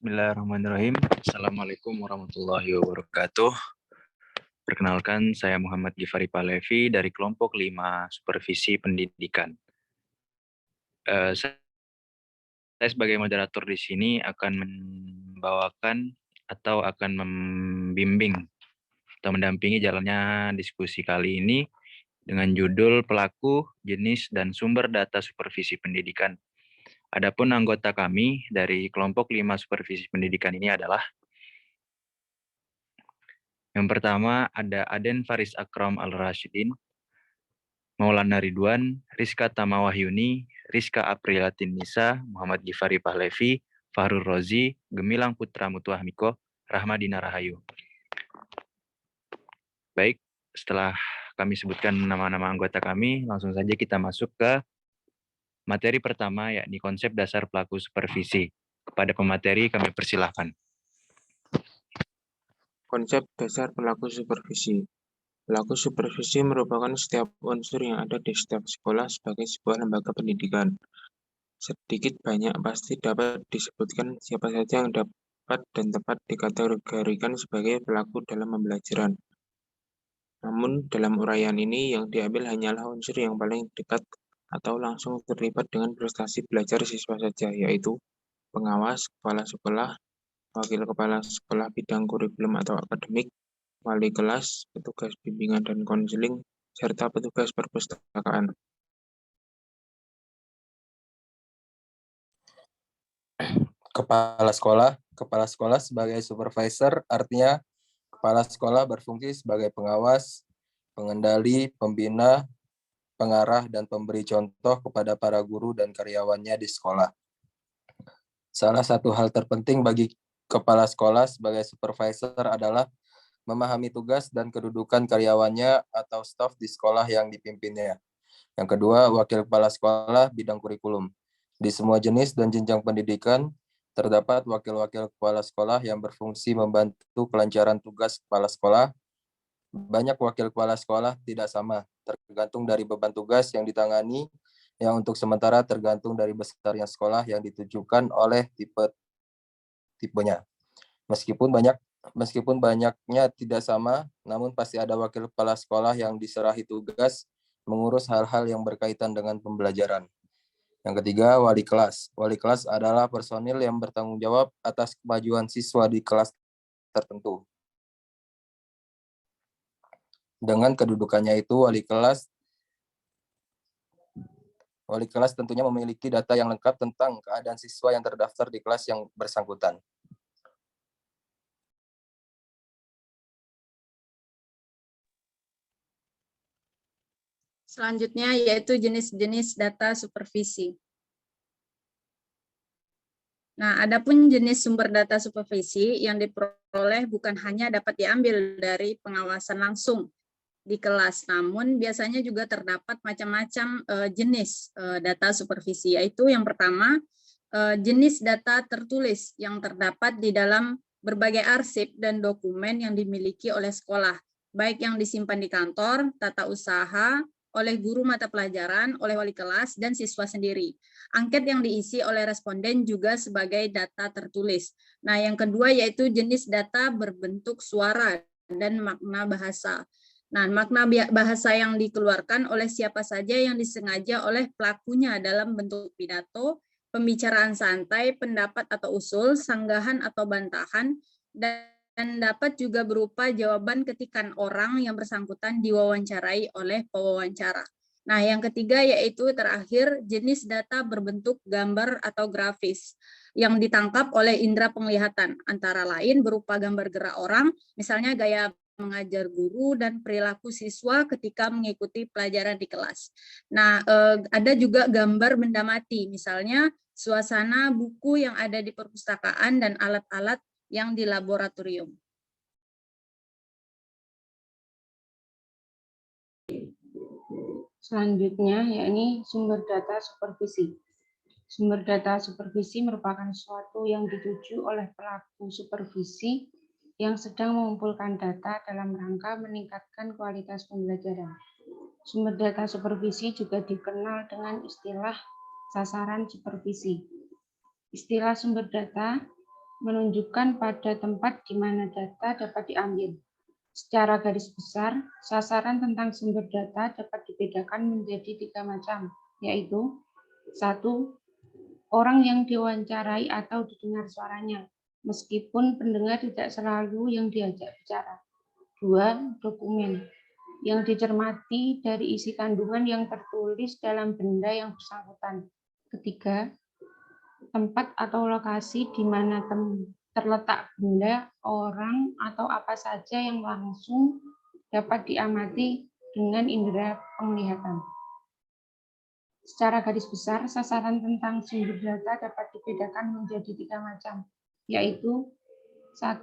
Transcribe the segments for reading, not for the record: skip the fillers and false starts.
Bismillahirrahmanirrahim. Assalamualaikum warahmatullahi wabarakatuh. Perkenalkan, saya Muhammad Gifari Palevi dari kelompok 5 Supervisi Pendidikan. Saya sebagai moderator di sini akan membawakan atau akan membimbing atau mendampingi jalannya diskusi kali ini dengan judul Pelaku, Jenis, dan Sumber Data Supervisi Pendidikan. Adapun anggota kami dari kelompok 5 Supervisi Pendidikan ini adalah yang pertama ada Aden Faris Akram Al-Rashidin, Maulana Ridwan, Rizka Tamawahyuni, Rizka Aprilatin Nisa, Muhammad Gifari Pahlevi, Fahrul Rozi, Gemilang Putra Mutuahmiko, Rahmadina Rahayu. Baik, setelah kami sebutkan nama-nama anggota kami, langsung saja kita masuk ke materi pertama, yakni konsep dasar pelaku supervisi. Kepada pemateri kami persilahkan. Konsep dasar pelaku supervisi. Pelaku supervisi merupakan setiap unsur yang ada di setiap sekolah sebagai sebuah lembaga pendidikan. Sedikit banyak pasti dapat disebutkan siapa saja yang dapat dan tepat dikategorikan sebagai pelaku dalam pembelajaran. Namun, dalam uraian ini yang diambil hanyalah unsur yang paling dekat atau langsung terlibat dengan prestasi belajar siswa saja, yaitu pengawas, kepala sekolah, wakil kepala sekolah bidang kurikulum atau akademik, wali kelas, petugas bimbingan dan konseling, serta petugas perpustakaan. Kepala sekolah sebagai supervisor artinya kepala sekolah berfungsi sebagai pengawas, pengendali, pembina, pengarah, dan pemberi contoh kepada para guru dan karyawannya di sekolah. Salah satu hal terpenting bagi kepala sekolah sebagai supervisor adalah memahami tugas dan kedudukan karyawannya atau staf di sekolah yang dipimpinnya. Yang kedua, wakil kepala sekolah bidang kurikulum. Di semua jenis dan jenjang pendidikan, terdapat wakil-wakil kepala sekolah yang berfungsi membantu kelancaran tugas kepala sekolah. Banyak wakil kepala sekolah tidak sama, tergantung dari beban tugas yang ditangani, yang untuk sementara tergantung dari besarnya sekolah yang ditujukan oleh tipenya. Meskipun banyaknya tidak sama, namun pasti ada wakil kepala sekolah yang diserahi tugas mengurus hal-hal yang berkaitan dengan pembelajaran. Yang ketiga, wali kelas. Wali kelas adalah personil yang bertanggung jawab atas kemajuan siswa di kelas tertentu. Dengan kedudukannya itu, wali kelas tentunya memiliki data yang lengkap tentang keadaan siswa yang terdaftar di kelas yang bersangkutan. Selanjutnya yaitu jenis-jenis data supervisi. Nah, adapun jenis sumber data supervisi yang diperoleh bukan hanya dapat diambil dari pengawasan langsung di kelas, namun biasanya juga terdapat macam-macam jenis data supervisi, yaitu yang pertama, jenis data tertulis yang terdapat di dalam berbagai arsip dan dokumen yang dimiliki oleh sekolah, baik yang disimpan di kantor, tata usaha, oleh guru mata pelajaran, oleh wali kelas, dan siswa sendiri. Angket yang diisi oleh responden juga sebagai data tertulis. Nah, yang kedua yaitu jenis data berbentuk suara dan makna bahasa. Nah, makna bahasa yang dikeluarkan oleh siapa saja yang disengaja oleh pelakunya dalam bentuk pidato, pembicaraan santai, pendapat atau usul, sanggahan atau bantahan, dan dapat juga berupa jawaban ketikan orang yang bersangkutan diwawancarai oleh pewawancara. Nah, yang ketiga yaitu terakhir jenis data berbentuk gambar atau grafis yang ditangkap oleh indera penglihatan, antara lain berupa gambar gerak orang, misalnya gaya mengajar guru dan perilaku siswa ketika mengikuti pelajaran di kelas. Nah, ada juga gambar benda mati, misalnya suasana buku yang ada di perpustakaan dan alat-alat yang di laboratorium. Selanjutnya, yakni sumber data supervisi. Sumber data supervisi merupakan sesuatu yang dituju oleh pelaku supervisi yang sedang mengumpulkan data dalam rangka meningkatkan kualitas pembelajaran. Sumber data supervisi juga dikenal dengan istilah sasaran supervisi. Istilah sumber data menunjukkan pada tempat di mana data dapat diambil. Secara garis besar, sasaran tentang sumber data dapat dibedakan menjadi 3 macam, yaitu 1. Orang yang diwawancarai atau didengar suaranya, meskipun pendengar tidak selalu yang diajak bicara. 2. Dokumen, yang dicermati dari isi kandungan yang tertulis dalam benda yang bersangkutan. 3. Tempat atau lokasi di mana terletak benda, orang, atau apa saja yang langsung dapat diamati dengan indera penglihatan. Secara garis besar, sasaran tentang sumber data dapat dibedakan menjadi 3 macam, yaitu 1.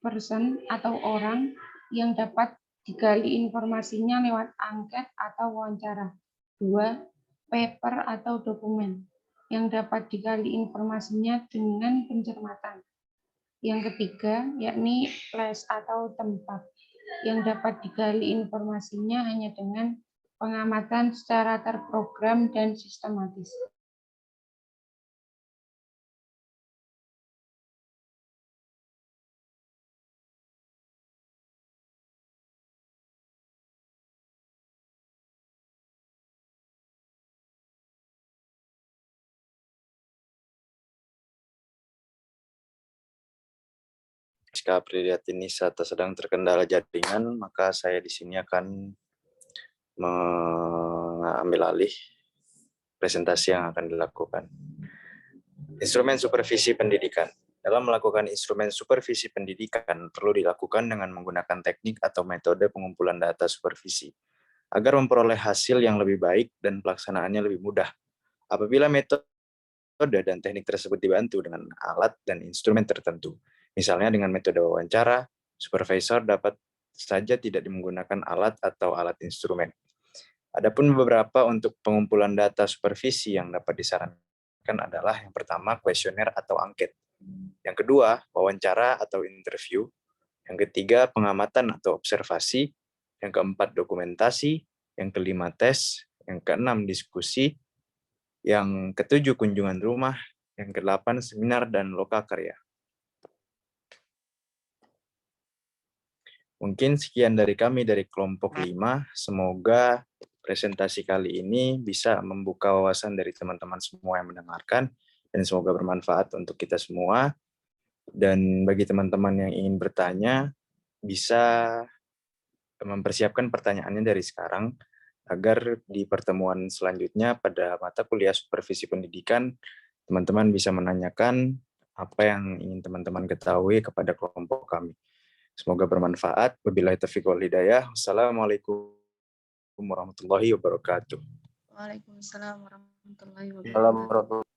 Person atau orang yang dapat digali informasinya lewat angket atau wawancara. 2. Paper atau dokumen yang dapat digali informasinya dengan pencermatan. Yang ketiga, yakni place atau tempat yang dapat digali informasinya hanya dengan pengamatan secara terprogram dan sistematis. Jika Apriliatini Sata sedang terkendala jaringan, maka saya di sini akan mengambil alih presentasi yang akan dilakukan. Instrumen supervisi pendidikan. Dalam melakukan instrumen supervisi pendidikan, perlu dilakukan dengan menggunakan teknik atau metode pengumpulan data supervisi, agar memperoleh hasil yang lebih baik dan pelaksanaannya lebih mudah. Apabila metode dan teknik tersebut dibantu dengan alat dan instrumen tertentu, misalnya dengan metode wawancara, supervisor dapat saja tidak menggunakan alat atau alat instrumen. Adapun beberapa untuk pengumpulan data supervisi yang dapat disarankan adalah yang pertama kuesioner atau angket, yang kedua wawancara atau interview, yang ketiga pengamatan atau observasi, yang keempat dokumentasi, yang kelima tes, yang keenam diskusi, yang ketujuh kunjungan rumah, yang kedelapan seminar dan lokakarya. Mungkin sekian dari kami dari kelompok 5. Semoga presentasi kali ini bisa membuka wawasan dari teman-teman semua yang mendengarkan, dan semoga bermanfaat untuk kita semua. Dan bagi teman-teman yang ingin bertanya, bisa mempersiapkan pertanyaannya dari sekarang, agar di pertemuan selanjutnya pada mata kuliah supervisi pendidikan, teman-teman bisa menanyakan apa yang ingin teman-teman ketahui kepada kelompok kami. Semoga bermanfaat. Wabillahi taufiq wal hidayah. Wassalamualaikum warahmatullahi wabarakatuh. Waalaikumsalam warahmatullahi wabarakatuh. Assalamualaikum warahmatullahi